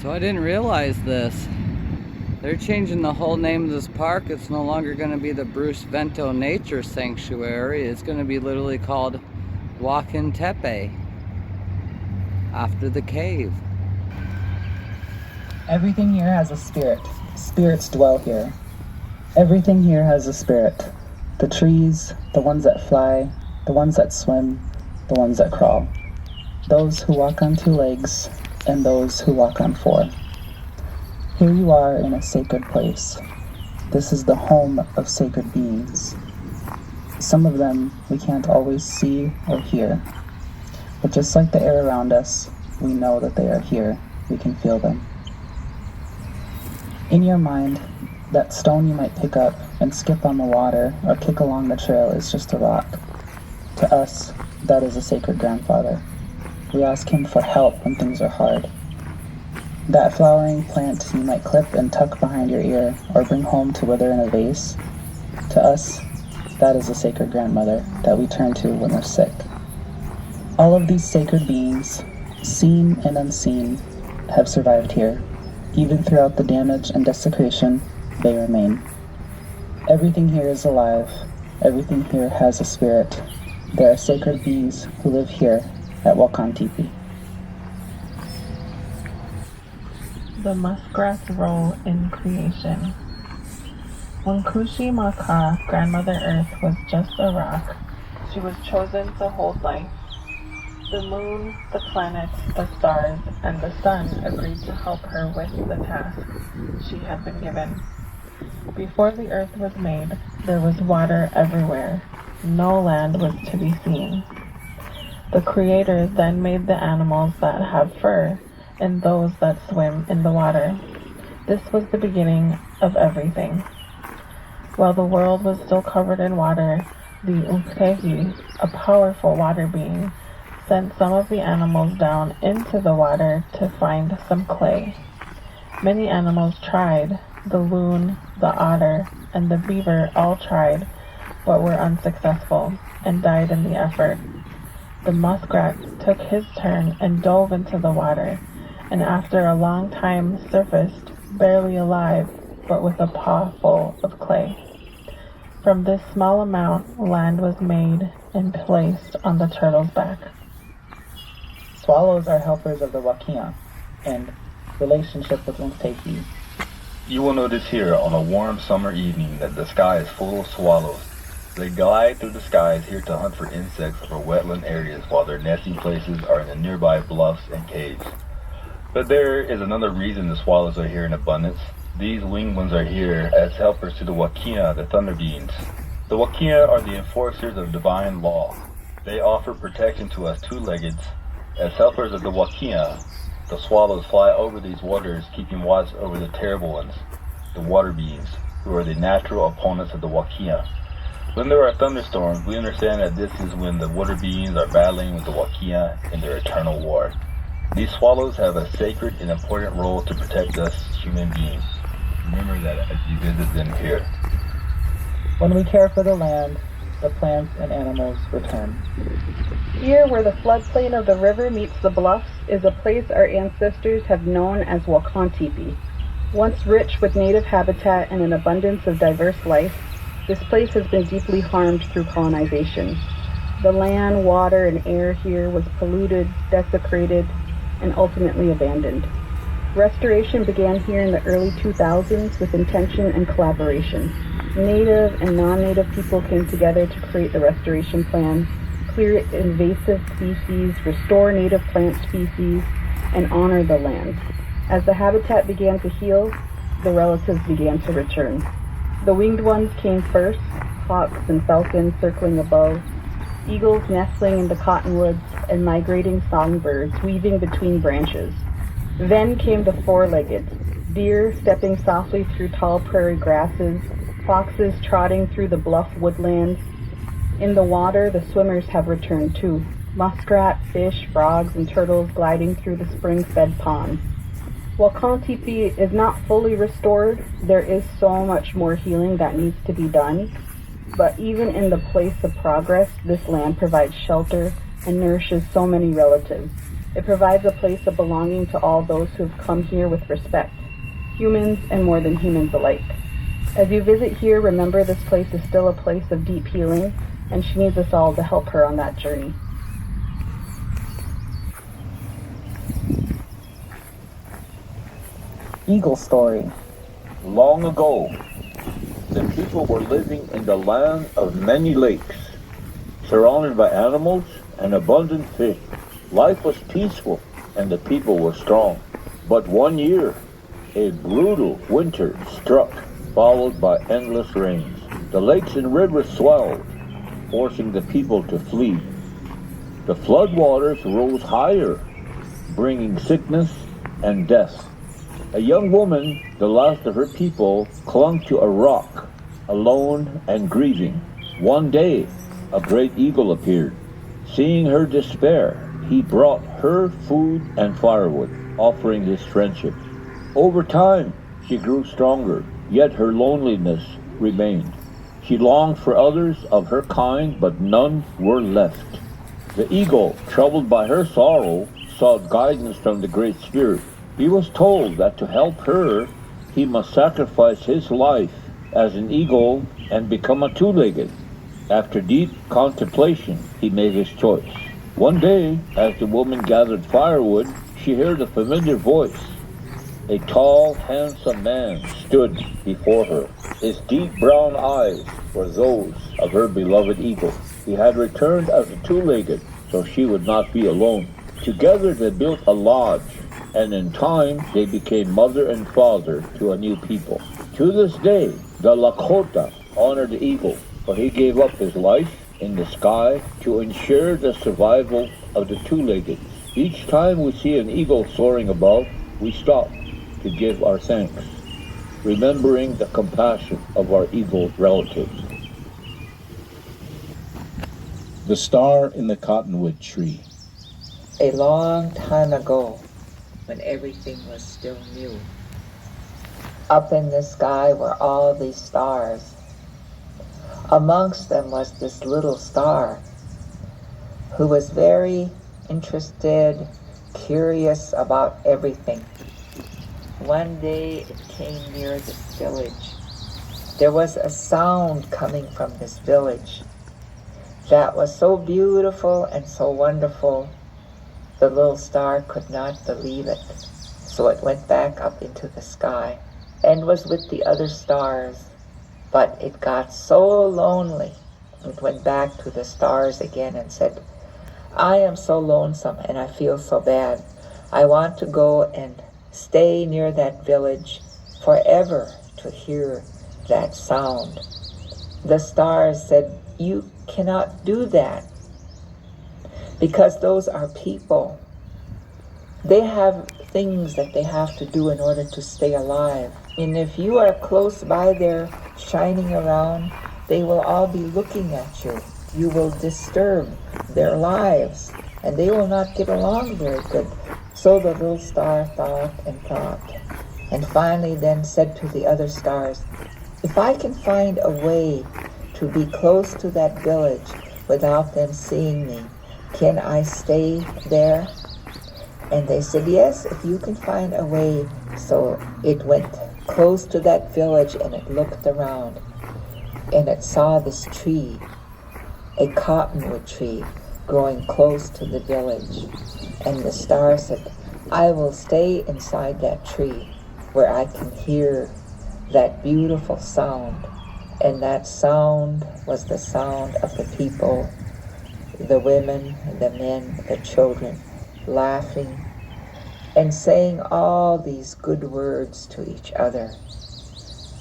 So I didn't realize this. They're changing the whole name of this park. It's no longer going to be the Vento Nature Sanctuary. It's going to be literally called Wakan Tipi, after the cave. Everything here has a spirit. Spirits dwell here. Everything here has a spirit. The trees, the ones that fly, the ones that swim, the ones that crawl. Those who walk on 2 legs, and those who walk on 4. Here you are in a sacred place. This is the home of sacred beings. Some of them we can't always see or hear, but just like the air around us, we know that they are here. We can feel them. In your mind, that stone you might pick up and skip on the water or kick along the trail is just a rock. To us, that is a sacred grandfather. We ask him for help when things are hard. That flowering plant you might clip and tuck behind your ear or bring home to wither in a vase, to us, that is a sacred grandmother that we turn to when we're sick. All of these sacred beings, seen and unseen, have survived here. Even throughout the damage and desecration, they remain. Everything here is alive. Everything here has a spirit. There are sacred beings who live here at Wakan Tipi. The muskrat's role in creation. When Kushi Maka, Grandmother Earth, was just a rock, she was chosen to hold life. The moon, the planets, the stars, and the sun agreed to help her with the task she had been given. Before the earth was made, there was water everywhere. No land was to be seen. The Creator then made the animals that have fur and those that swim in the water. This was the beginning of everything. While the world was still covered in water, the Unkehi, a powerful water being, sent some of the animals down into the water to find some clay. Many animals tried. The loon, the otter, and the beaver all tried, but were unsuccessful and died in the effort. The muskrat took his turn and dove into the water, and after a long time surfaced, barely alive, but with a paw full of clay. From this small amount, land was made and placed on the turtle's back. Swallows are helpers of the Wakia and relationship with Unkehi. You will notice here on a warm summer evening that the sky is full of swallows. They glide through the skies here to hunt for insects or wetland areas while their nesting places are in the nearby bluffs and caves. But there is another reason the swallows are here in abundance. These winged ones are here as helpers to the Wakia, the thunder beings. The Wakia are the enforcers of divine law. They offer protection to us two-leggeds. As helpers of the Wakia, the swallows fly over these waters, keeping watch over the terrible ones, the water beings, who are the natural opponents of the Wakia. When there are thunderstorms, we understand that this is when the water beings are battling with the Wakia in their eternal war. These swallows have a sacred and important role to protect us human beings. Remember that as you visit them here. When we care for the land, the plants and animals return. Here, where the floodplain of the river meets the bluffs, is a place our ancestors have known as Wakan Tipi. Once rich with native habitat and an abundance of diverse life, this place has been deeply harmed through colonization. The land, water, and air here was polluted, desecrated, and ultimately abandoned. Restoration began here in the early 2000s with intention and collaboration. Native and non-native people came together to create the restoration plan, clear invasive species, restore native plant species, and honor the land. As the habitat began to heal, the relatives began to return. The winged ones came first, hawks and falcons circling above, eagles nestling in the cottonwoods, and migrating songbirds weaving between branches. Then came the four-legged, deer stepping softly through tall prairie grasses, foxes trotting through the bluff woodlands. In the water, the swimmers have returned too. Muskrat, fish, frogs, and turtles gliding through the spring-fed ponds. While Wakan Tipi is not fully restored, there is so much more healing that needs to be done. But even in the place of progress, this land provides shelter and nourishes so many relatives. It provides a place of belonging to all those who have come here with respect, humans and more than humans alike. As you visit here, remember this place is still a place of deep healing, and she needs us all to help her on that journey. Eagle story. Long ago, the people were living in the land of many lakes, surrounded by animals and abundant fish. Life was peaceful and the people were strong. But one year, a brutal winter struck, followed by endless rains. The lakes and rivers swelled, forcing the people to flee. The floodwaters rose higher, bringing sickness and death. A young woman, the last of her people, clung to a rock, alone and grieving. One day, a great eagle appeared. Seeing her despair, he brought her food and firewood, offering his friendship. Over time, she grew stronger, yet her loneliness remained. She longed for others of her kind, but none were left. The eagle, troubled by her sorrow, sought guidance from the Great Spirit. He was told that to help her, he must sacrifice his life as an eagle and become a two-legged. After deep contemplation, he made his choice. One day, as the woman gathered firewood, she heard a familiar voice. A tall, handsome man stood before her. His deep brown eyes were those of her beloved eagle. He had returned as a two-legged, so she would not be alone. Together they built a lodge, and in time they became mother and father to a new people. To this day, the Lakota honor the eagle, for he gave up his life in the sky to ensure the survival of the two-legged. Each time we see an eagle soaring above, we stop to give our thanks, remembering the compassion of our eagle relatives. The Star in the Cottonwood Tree. A long time ago, when everything was still new, up in the sky were all these stars. Amongst them was this little star who was very interested, curious about everything. One day it came near this village. There was a sound coming from this village that was so beautiful and so wonderful. The little star could not believe it. So it went back up into the sky and was with the other stars. But it got so lonely. It went back to the stars again and said, I am so lonesome and I feel so bad. I want to go and stay near that village forever to hear that sound. The stars said, you cannot do that because those are people. They have things that they have to do in order to stay alive. And if you are close by there shining around, they will all be looking at you. You will disturb their lives and they will not get along very good. So the little star thought and thought, and finally then said to the other stars, if I can find a way to be close to that village without them seeing me, can I stay there? And they said, yes, if you can find a way. So it went close to that village and it looked around and it saw this tree, a cottonwood tree, growing close to the village. And the star said, I will stay inside that tree where I can hear that beautiful sound. And that sound was the sound of the people, the women, the men, the children, laughing and saying all these good words to each other.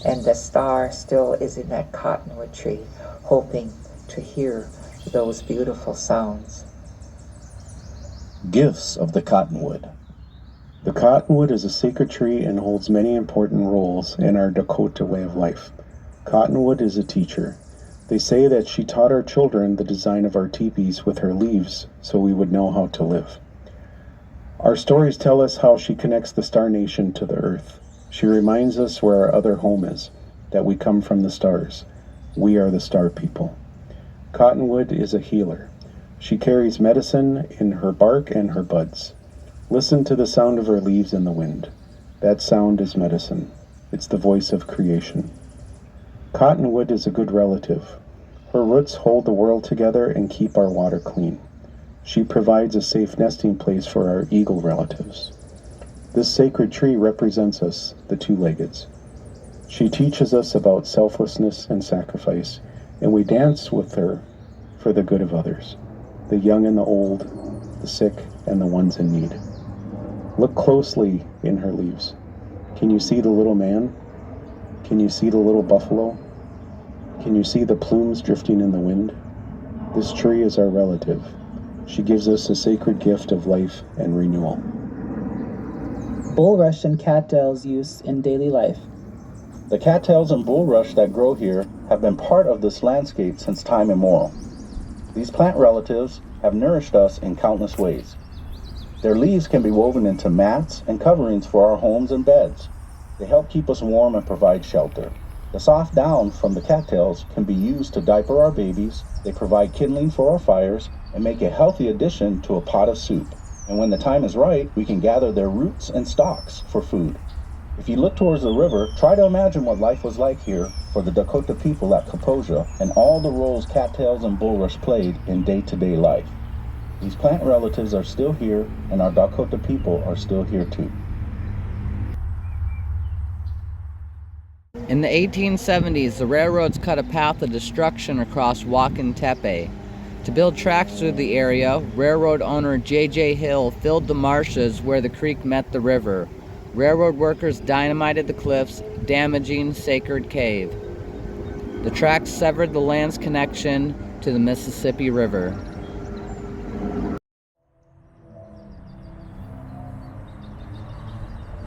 And the star still is in that cottonwood tree, hoping to hear those beautiful sounds. Gifts of the Cottonwood. The cottonwood is a sacred tree and holds many important roles in our Dakota way of life. Cottonwood is a teacher. They say that she taught our children the design of our teepees with her leaves so we would know how to live. Our stories tell us how she connects the Star Nation to the earth. She reminds us where our other home is, that we come from the stars. We are the star people. Cottonwood is a healer. She carries medicine in her bark and her buds. Listen to the sound of her leaves in the wind. That sound is medicine. It's the voice of creation. Cottonwood is a good relative. Her roots hold the world together and keep our water clean. She provides a safe nesting place for our eagle relatives. This sacred tree represents us, the two-leggeds. She teaches us about selflessness and sacrifice, and we dance with her for the good of others, the young and the old, the sick and the ones in need. Look closely in her leaves. Can you see the little man? Can you see the little buffalo? Can you see the plumes drifting in the wind? This tree is our relative. She gives us a sacred gift of life and renewal. Bulrush and cattails use in daily life. The cattails and bulrush that grow here have been part of this landscape since time immemorial. These plant relatives have nourished us in countless ways. Their leaves can be woven into mats and coverings for our homes and beds. They help keep us warm and provide shelter. The soft down from the cattails can be used to diaper our babies. They provide kindling for our fires and make a healthy addition to a pot of soup. And when the time is right, we can gather their roots and stalks for food. If you look towards the river, try to imagine what life was like here for the Dakota people at Kaposia and all the roles cattails and bulrush played in day-to-day life. These plant relatives are still here, and our Dakota people are still here too. In the 1870s, the railroads cut a path of destruction across Wakan Tipi. To build tracks through the area, railroad owner J.J. Hill filled the marshes where the creek met the river. Railroad workers dynamited the cliffs, damaging Sacred Cave. The tracks severed the land's connection to the Mississippi River.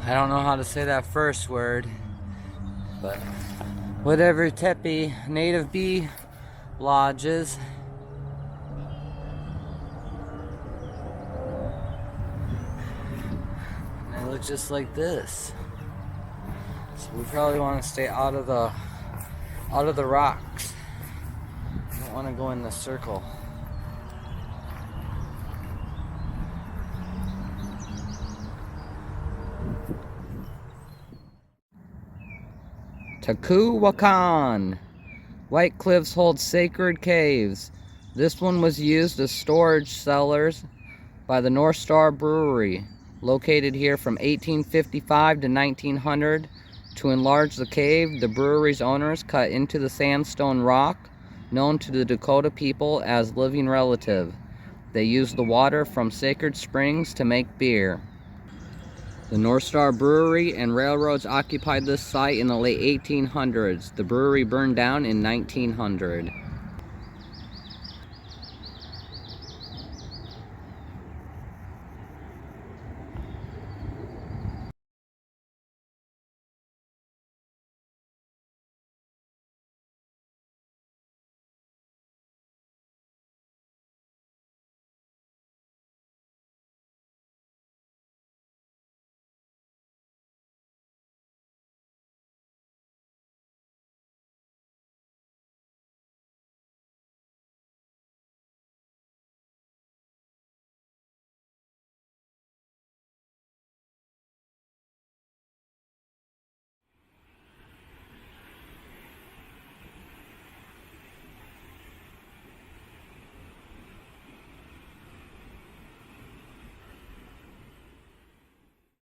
I don't know how to say that first word, but whatever Tepe native bee lodges. They look just like this. So we probably want to stay out of the rocks. We don't want to go in the circle. Wakan. White cliffs hold sacred caves. This one was used as storage cellars by the North Star Brewery, located here from 1855 to 1900. To enlarge the cave, the brewery's owners cut into the sandstone rock, known to the Dakota people as living relative. They used the water from sacred springs to make beer. The North Star Brewery and railroads occupied this site in the late 1800s. The brewery burned down in 1900.